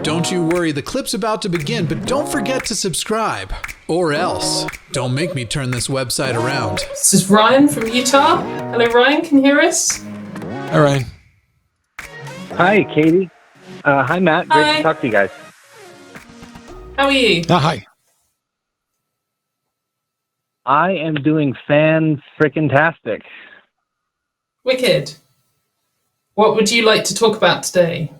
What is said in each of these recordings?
Don't you worry, the clip's about to begin, but don't forget to subscribe. Or else, don't make me turn this website around. This is Ryan from Utah. Hello, Ryan, can you hear us? Hi, Ryan. Hi, Katie. Hi, Matt. Great to talk to you guys. How are you? Hi. I am doing fan-frickin-tastic. Wicked. What would you like to talk about today?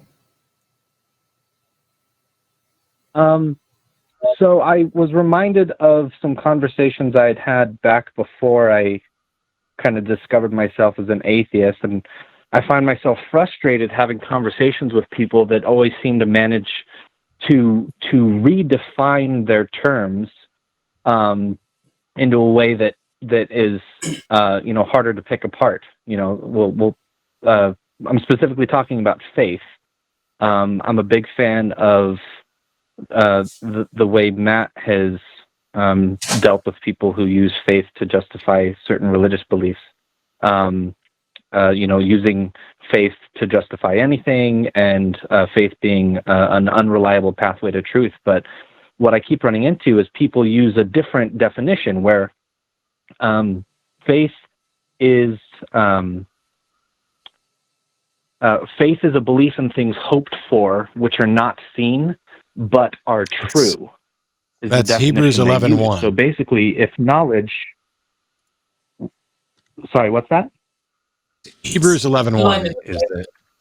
So I was reminded of some conversations I had back before I kind of discovered myself as an atheist, and I find myself frustrated having conversations with people that always seem to manage to redefine their terms into a way that is harder to pick apart. I'm specifically talking about faith. I'm a big fan of the way Matt has dealt with people who use faith to justify certain religious beliefs. Using faith to justify anything, and faith being an unreliable pathway to truth. But what I keep running into is people use a different definition where faith is a belief in things hoped for, which are not seen but are true. That's Hebrews 11:1. So basically, if knowledge... Sorry, what's that? Hebrews 11:1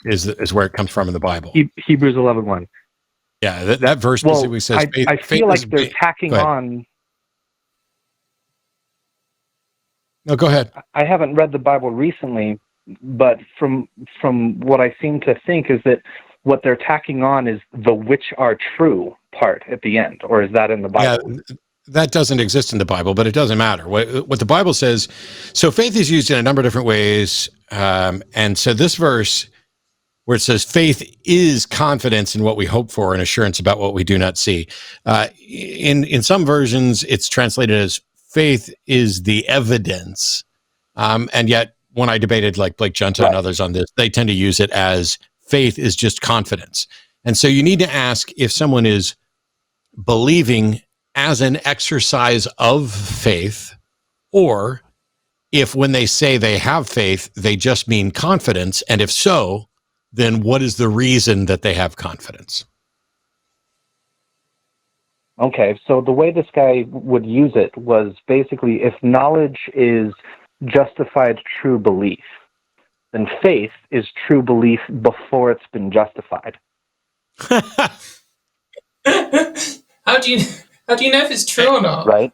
is where it comes from in the Bible. Hebrews 11:1. Yeah, that verse specifically says I feel like they're tacking on... No, go ahead. I haven't read the Bible recently, but from what I seem to think is that what they're tacking on is the which are true part at the end, or is that in the Bible? Yeah, that doesn't exist in the Bible, but it doesn't matter. What the Bible says, so faith is used in a number of different ways, and so this verse where it says faith is confidence in what we hope for and assurance about what we do not see. In some versions, it's translated as faith is the evidence, and yet when I debated like Blake Junta and others on this, they tend to use it as faith is just confidence. And so you need to ask if someone is believing as an exercise of faith, or if when they say they have faith, they just mean confidence. And if so, then what is the reason that they have confidence? Okay, so the way this guy would use it was basically if knowledge is justified true belief, then faith is true belief before it's been justified. How do you know if it's true or not? Right?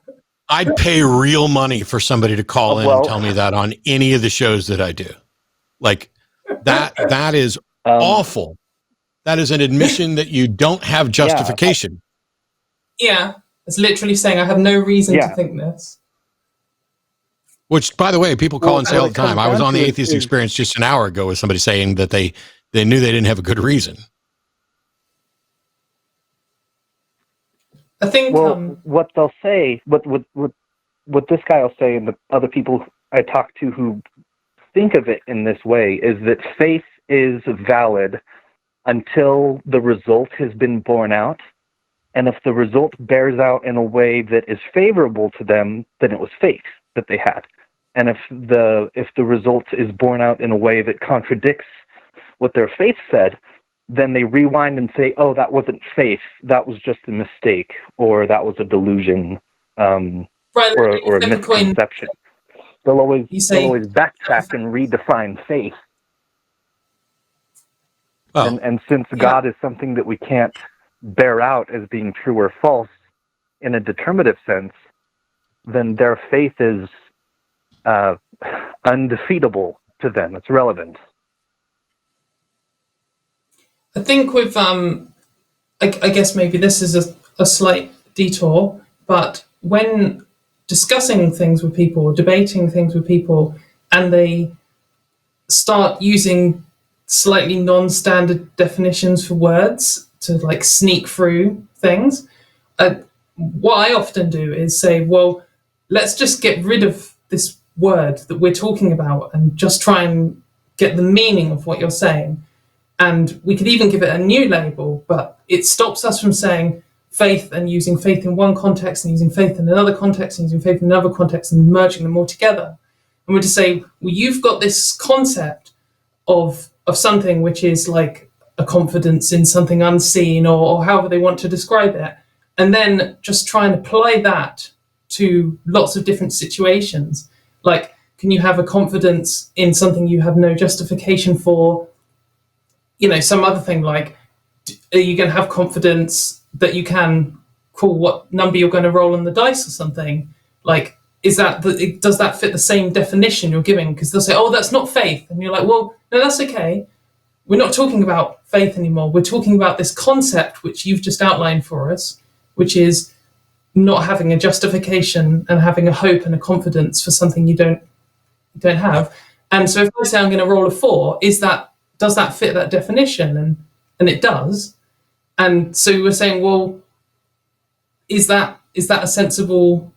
I'd pay real money for somebody to call in and tell me that on any of the shows that I do. Like that is awful. That is an admission that you don't have justification. Yeah, it's literally saying I have no reason to think this. Which, by the way, people call and say all the time. I was on the Atheist Experience just an hour ago with somebody saying that they knew they didn't have a good reason. I think what they'll say, what this guy will say, and the other people I talk to who think of it in this way, is that faith is valid until the result has been borne out, and if the result bears out in a way that is favorable to them, then it was faith that they had. And if the result is borne out in a way that contradicts what their faith said, then they rewind and say, oh, that wasn't faith, that was just a mistake, or that was a delusion, or a misconception. They'll always backtrack and redefine faith. Oh. And since God is something that we can't bear out as being true or false in a determinative sense, then their faith is undefeatable to them. It's relevant. I think with, I guess maybe this is a slight detour, but when discussing things with people, debating things with people, and they start using slightly non-standard definitions for words to like sneak through things, what I often do is say, well, let's just get rid of this word that we're talking about and just try and get the meaning of what you're saying. And we could even give it a new label, but it stops us from saying faith and using faith in one context and using faith in another context and using faith in another context and merging them all together. And we're to say, well, you've got this concept of something which is like a confidence in something unseen, or however they want to describe it, and then just try and apply that to lots of different situations. Like, can you have a confidence in something you have no justification for? You know, some other thing, like, are you going to have confidence that you can call what number you're going to roll on the dice or something? Like, does that fit the same definition you're giving? Because they'll say, oh, that's not faith. And you're like, well, no, that's okay. We're not talking about faith anymore. We're talking about this concept which you've just outlined for us, which is not having a justification and having a hope and a confidence for something you don't have. And so if I say I'm going to roll a 4, does that fit that definition? And it does. And so we're saying, well, is that a sensible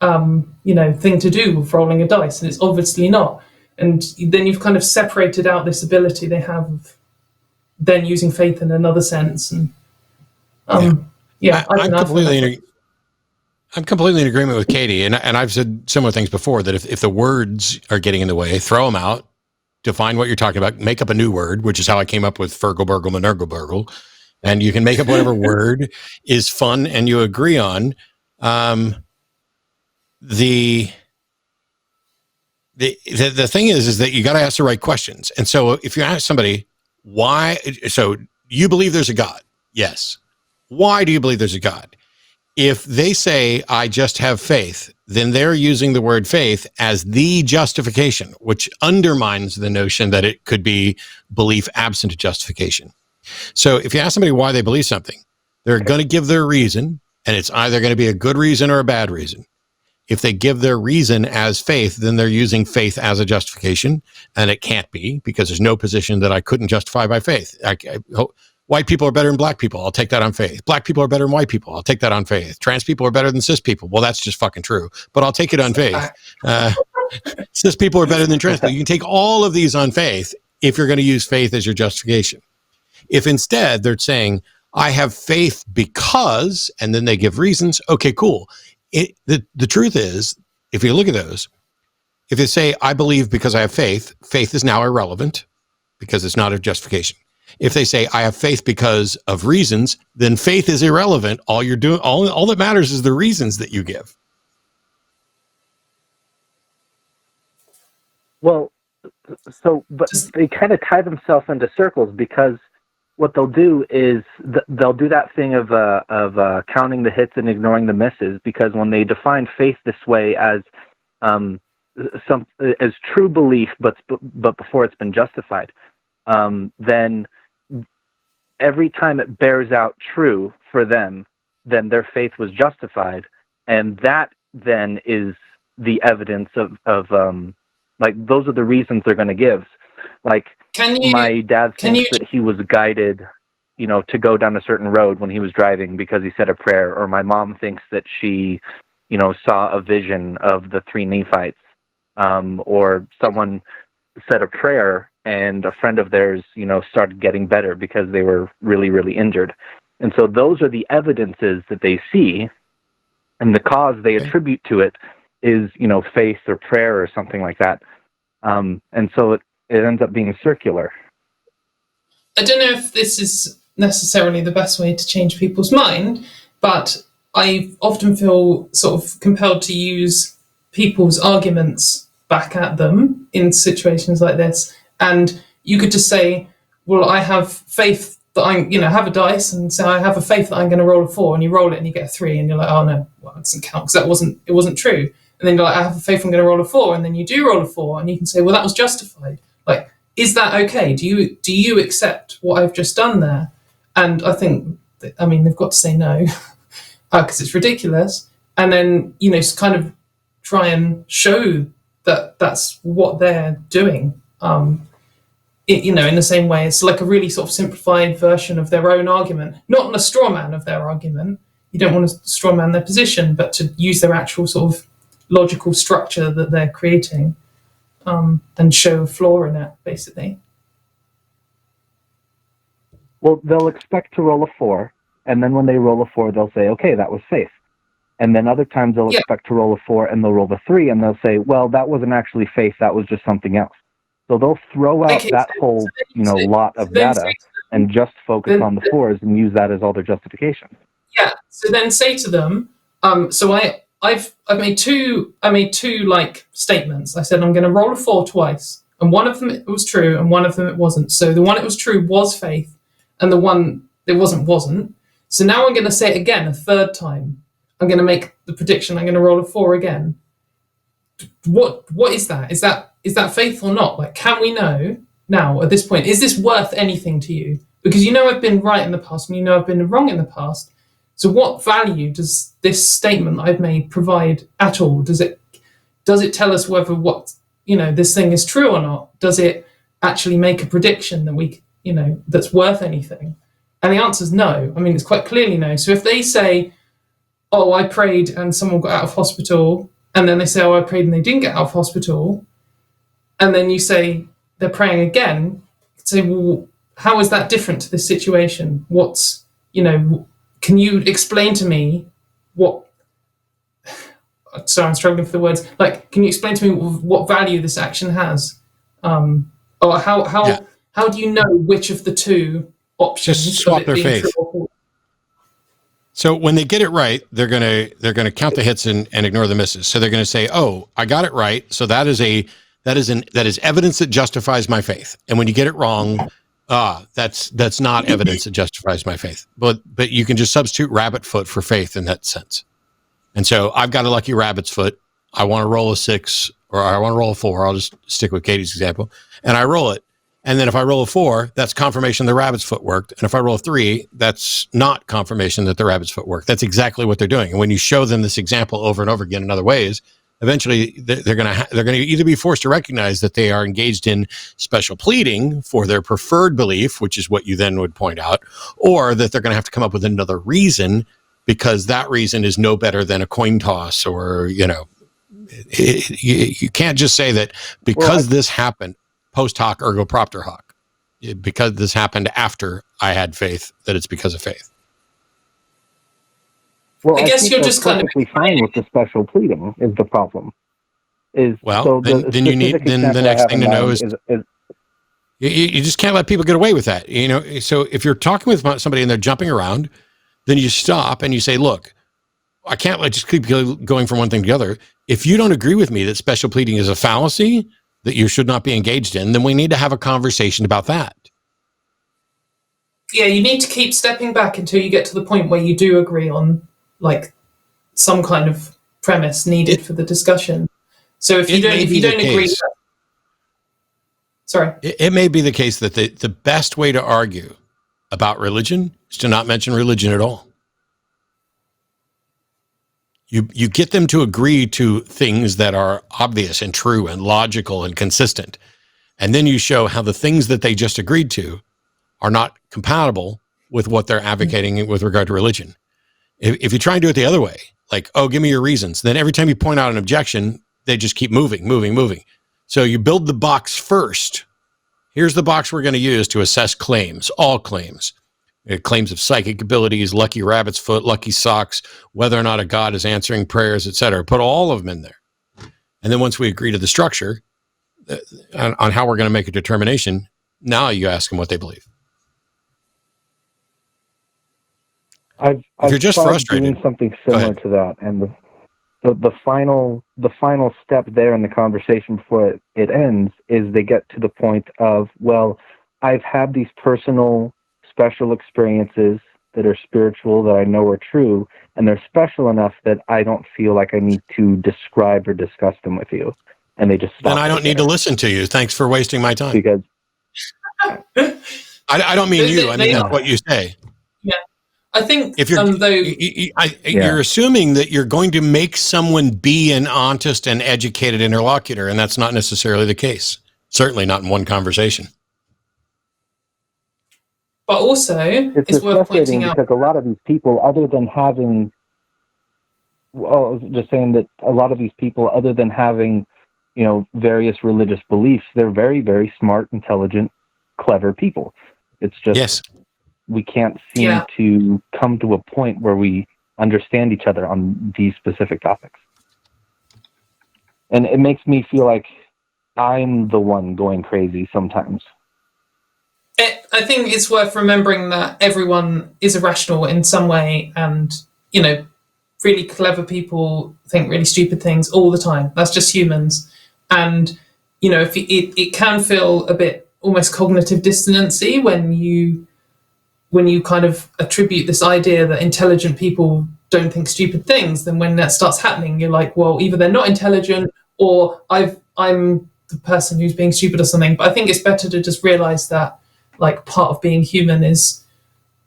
thing to do with rolling a dice? And it's obviously not. And then you've kind of separated out this ability they have of then using faith in another sense. And I'm completely in agreement with Katie, and I've said similar things before, that if the words are getting in the way, throw them out, define what you're talking about, make up a new word, which is how I came up with Fergal, Burgle, Minergal, Burgle. And you can make up whatever word is fun and you agree on. The thing is that you got to ask the right questions. And so if you ask somebody why, so you believe there's a God? Yes. Why do you believe there's a God? If they say, I just have faith, then they're using the word faith as the justification, which undermines the notion that it could be belief absent justification. So if you ask somebody why they believe something, they're going to give their reason, and it's either going to be a good reason or a bad reason. If they give their reason as faith, then they're using faith as a justification, and it can't be, because there's no position that I couldn't justify by faith. White people are better than black people. I'll take that on faith. Black people are better than white people. I'll take that on faith. Trans people are better than cis people. Well, that's just fucking true, but I'll take it on faith. Cis people are better than trans people. You can take all of these on faith if you're going to use faith as your justification. If instead they're saying, I have faith because, and then they give reasons, okay, cool. The truth is, if you look at those, if they say, I believe because I have faith, faith is now irrelevant because it's not a justification. If they say, I have faith because of reasons, then faith is irrelevant. All you're doing, all that matters is the reasons that you give. Well, but they kind of tie themselves into circles, because what they'll do is they'll do that thing of counting the hits and ignoring the misses, because when they define faith this way as true belief, but before it's been justified, then every time it bears out true for them, then their faith was justified, and that then is the evidence of like, those are the reasons they're going to give. Like, my dad thinks that he was guided, to go down a certain road when he was driving because he said a prayer, or my mom thinks that she, saw a vision of the 3 Nephites, or someone said a prayer and a friend of theirs, started getting better because they were really, really injured. And so those are the evidences that they see, and the cause they attribute to it is, faith or prayer or something like that. And so it ends up being circular. I don't know if this is necessarily the best way to change people's mind, but I often feel sort of compelled to use people's arguments back at them in situations like this. And you could just say, well, I have faith that I'm, have a dice and say, I have a faith that I'm going to roll a 4, and you roll it and you get a 3, and you're like, oh no, well, it doesn't count because it wasn't true. And then you're like, I have a faith I'm going to roll a 4, and then you do roll a 4, and you can say, well, that was justified. Like, is that okay? Do you accept what I've just done there? And I think, they've got to say no, because it's ridiculous. And then, kind of try and show that that's what they're doing. In the same way, it's like a really sort of simplified version of their own argument, not a straw man of their argument. You don't want to straw man their position, but to use their actual sort of logical structure that they're creating, and show a flaw in it, basically. Well, they'll expect to roll a 4, and then when they roll a 4, they'll say, okay, that was faith. And then other times they'll expect to roll a 4, and they'll roll the 3, and they'll say, well, that wasn't actually faith, that was just something else. So they'll throw out that whole, lot of data and just focus on the 4s and use that as all their justification. Yeah. So then say to them, so I've made two like statements. I said I'm going to roll a 4 twice, and one of them it was true, and one of them it wasn't. So the one it was true was faith, and the one it wasn't. So now I'm going to say it again a third time. I'm going to make the prediction. I'm going to roll a 4 again. What is that? Is that faith or not? Like, can we know now at this point? Is this worth anything to you? Because I've been right in the past, and I've been wrong in the past. So what value does this statement I've made provide at all? Does it tell us whether this thing is true or not? Does it actually make a prediction that that's worth anything? And the answer is no. I mean, it's quite clearly no. So if they say, oh, I prayed and someone got out of hospital, and then they say, oh, I prayed and they didn't get out of hospital, and then you say they're praying again, you say, well, how is that different to this situation? Can you explain to me sorry, I'm struggling for the words. Like, can you explain to me what value this action has? Or how do you know which of the two options? Just swap their faith. So when they get it right, they're gonna count the hits and ignore the misses. So they're gonna say, "Oh, I got it right." So that is evidence that justifies my faith. And when you get it wrong, that's not evidence that justifies my faith. But you can just substitute rabbit foot for faith in that sense. And so I've got a lucky rabbit's foot. I want to roll a 6, or I want to roll a 4. I'll just stick with Katie's example, and I roll it. And then if I roll a 4, that's confirmation the rabbit's foot worked. And if I roll a 3, that's not confirmation that the rabbit's foot worked. That's exactly what they're doing. And when you show them this example over and over again in other ways, eventually they're going to either be forced to recognize that they are engaged in special pleading for their preferred belief, which is what you then would point out, or that they're going to have to come up with another reason, because that reason is no better than a coin toss, or, you can't just say that because this happened, post hoc ergo propter hoc, because this happened after I had faith, that it's because of faith. Well, I guess you're just kind of fine with the special pleading is the problem. Then the next thing to know is you just can't let people get away with that. So if you're talking with somebody and they're jumping around, then you stop and you say, look, I can't just keep going from one thing to the other. If you don't agree with me that special pleading is a fallacy that you should not be engaged in, then we need to have a conversation about that. Yeah, you need to keep stepping back until you get to the point where you do agree on, like, some kind of premise needed for the discussion. So if you don't agree, sorry, it may be the case that the best way to argue about religion is to not mention religion at all. You get them to agree to things that are obvious and true and logical and consistent. And then you show how the things that they just agreed to are not compatible with what they're advocating with regard to religion. If you try and do it the other way, like, oh, give me your reasons, then every time you point out an objection, they just keep moving. So you build the box first. Here's the box we're going to use to assess claims, all claims. Claims of psychic abilities, lucky rabbit's foot, lucky socks, whether or not a god is answering prayers, etc. Put all of them in there. And then once we agree to the structure on how we're going to make a determination, now you ask them what they believe. I've you're just frustrated, doing something similar to that, and the final step there in the conversation before it ends is they get to the point of, well, I've had these personal special experiences that are spiritual that I know are true, and they're special enough that I don't feel like I need to describe or discuss them with you. And they just stop. Then I don't need to listen to you. Thanks for wasting my time. Because I don't mean you. I mean that's what you say. Yeah, I think if you're assuming that you're going to make someone be an honest and educated interlocutor, and that's not necessarily the case. Certainly not in one conversation. But also, it's worth pointing out, because a lot of these people, other than having, well, I was just saying that a lot of these people, other than having, various religious beliefs, they're very, very smart, intelligent, clever people. It's just, yes. we can't seem to come to a point where we understand each other on these specific topics. And it makes me feel like I'm the one going crazy sometimes. I think it's worth remembering that everyone is irrational in some way, and, you know, really clever people think really stupid things all the time. That's just humans. And, you know, if it can feel a bit almost cognitive dissonancy when you kind of attribute this idea that intelligent people don't think stupid things. Then when that starts happening, you're like, well, either they're not intelligent or I'm the person who's being stupid or something. But I think it's better to just realize that, like, part of being human is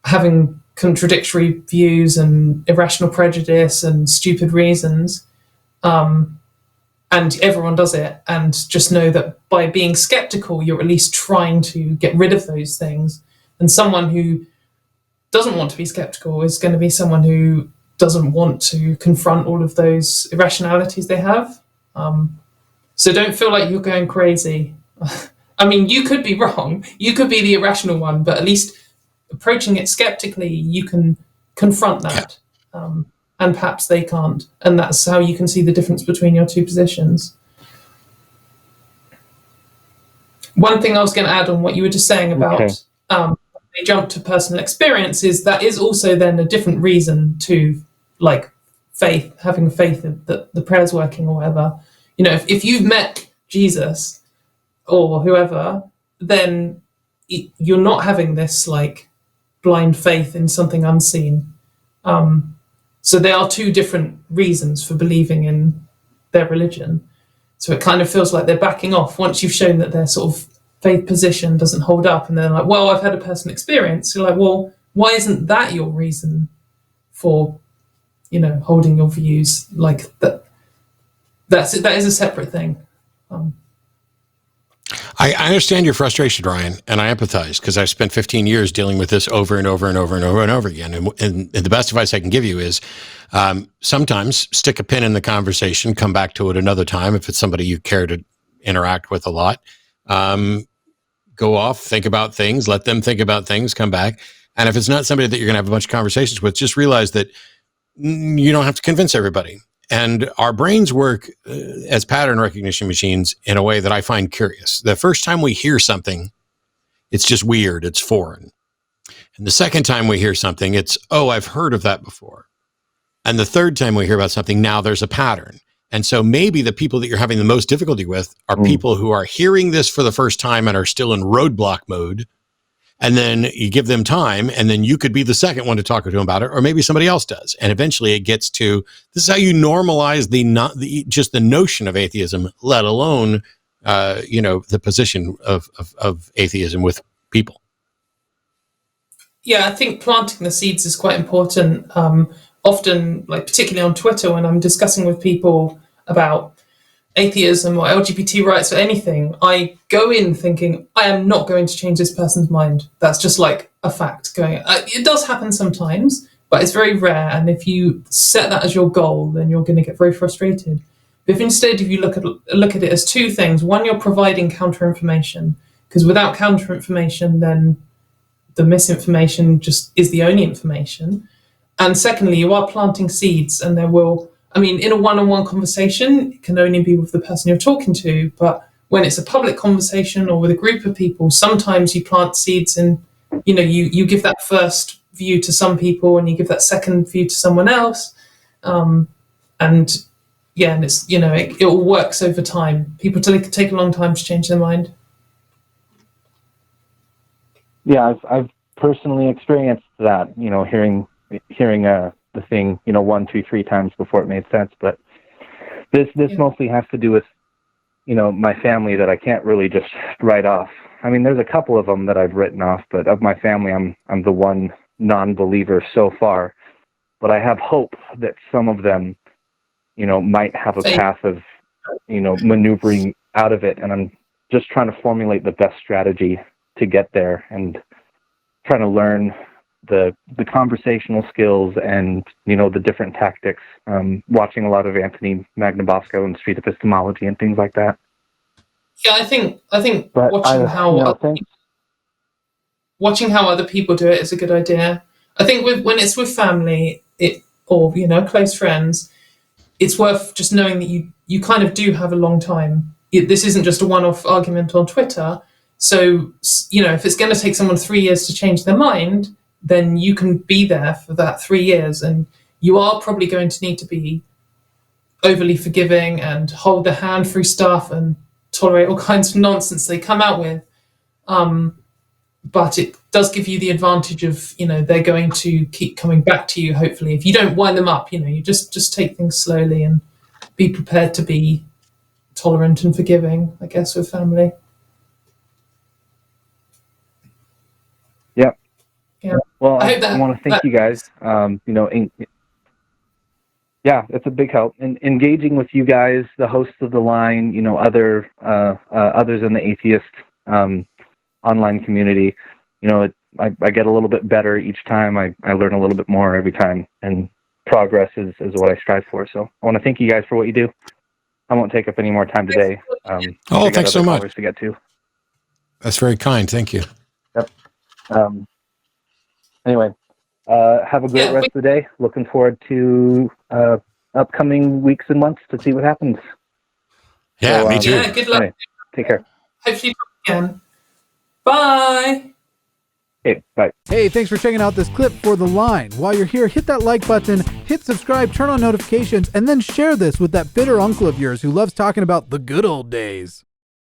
having contradictory views and irrational prejudice and stupid reasons. And everyone does it. And just know that by being skeptical, you're at least trying to get rid of those things. And someone who doesn't want to be skeptical is going to be someone who doesn't want to confront all of those irrationalities they have. So don't feel like you're going crazy. I mean, you could be wrong. You could be the irrational one, but at least approaching it skeptically, you can confront that. And perhaps they can't. And that's how you can see the difference between your two positions. One thing I was going to add on what you were just saying about they jump to personal experience is that is also then a different reason to, like, faith, having faith that the prayer's working or whatever. You know, if you've met Jesus or whoever, then you're not having this, like, blind faith in something unseen. So there are two different reasons for believing in their religion. So it kind of feels like they're backing off once you've shown that their sort of faith position doesn't hold up, and they're like, well, I've had a personal experience. You're like, well, why isn't that your reason for, you know, holding your views? Like, that is a separate thing. I understand your frustration, Ryan, and I empathize because I've spent 15 years dealing with this over and over and over and over and over again. And the best advice I can give you is sometimes stick a pin in the conversation, come back to it another time if it's somebody you care to interact with a lot. Go off, think about things, let them think about things, come back. And if it's not somebody that you're going to have a bunch of conversations with, just realize that you don't have to convince everybody. And our brains work as pattern recognition machines in a way that I find curious. The first time we hear something, it's just weird, it's foreign. And the second time we hear something, it's, oh, I've heard of that before. And the third time we hear about something, now there's a pattern. And so maybe the people that you're having the most difficulty with are people who are hearing this for the first time and are still in roadblock mode. And then you give them time, and then you could be the second one to talk to them about it, or maybe somebody else does. And eventually it gets to, this is how you normalize just the notion of atheism, let alone, the position of atheism with people. Yeah, I think planting the seeds is quite important. Often, like particularly on Twitter, when I'm discussing with people about atheism or LGBT rights or anything, I go in thinking, I am not going to change this person's mind. That's just like a fact going. It does happen sometimes, but it's very rare. And if you set that as your goal, then you're going to get very frustrated. But if instead, if you look at it as two things, one, you're providing counter information, because without counter information, then the misinformation just is the only information. And secondly, you are planting seeds, and there will, I mean, in a one-on-one conversation, it can only be with the person you're talking to. But when it's a public conversation or with a group of people, sometimes you plant seeds and, you know, you give that first view to some people and you give that second view to someone else. And it's, you know, it all works over time. People take a long time to change their mind. Yeah, I've personally experienced that, you know, hearing the thing, you know, 1, 2, 3 times before it made sense. But this mostly has to do with, you know, my family that I can't really just write off. I mean, there's a couple of them that I've written off, but of my family, I'm the one non-believer so far. But I have hope that some of them, you know, might have a path of, you know, maneuvering out of it. And I'm just trying to formulate the best strategy to get there and trying to learn the conversational skills and, you know, the different tactics, watching a lot of Anthony Magnabosco and street epistemology and things like that. Yeah, I think watching watching how other people do it is a good idea. I think when it's with family, or close friends, it's worth just knowing that you kind of do have a long time. This isn't just a one-off argument on Twitter. So, if it's going to take someone 3 years to change their mind, then you can be there for that 3 years, and you are probably going to need to be overly forgiving and hold their hand through stuff and tolerate all kinds of nonsense they come out with. But it does give you the advantage of, they're going to keep coming back to you, hopefully. If you don't wind them up, you just take things slowly and be prepared to be tolerant and forgiving, I guess, with family. Yeah. Yeah. Well, I want to thank you guys. Yeah, it's a big help. And engaging with you guys, the hosts of the line, others in the atheist online community, I get a little bit better each time. I learn a little bit more every time, and progress is what I strive for. So I want to thank you guys for what you do. I won't take up any more time today. Thanks so much. To get to. That's very kind. Thank you. Yep. Anyway, have a great rest of the day. Looking forward to upcoming weeks and months to see what happens. Yeah, me too. Yeah, good luck. Anyway, take care. Hopefully talk again. Bye. Hey, bye. Hey, thanks for checking out this clip for The Line. While you're here, hit that like button, hit subscribe, turn on notifications, and then share this with that bitter uncle of yours who loves talking about the good old days.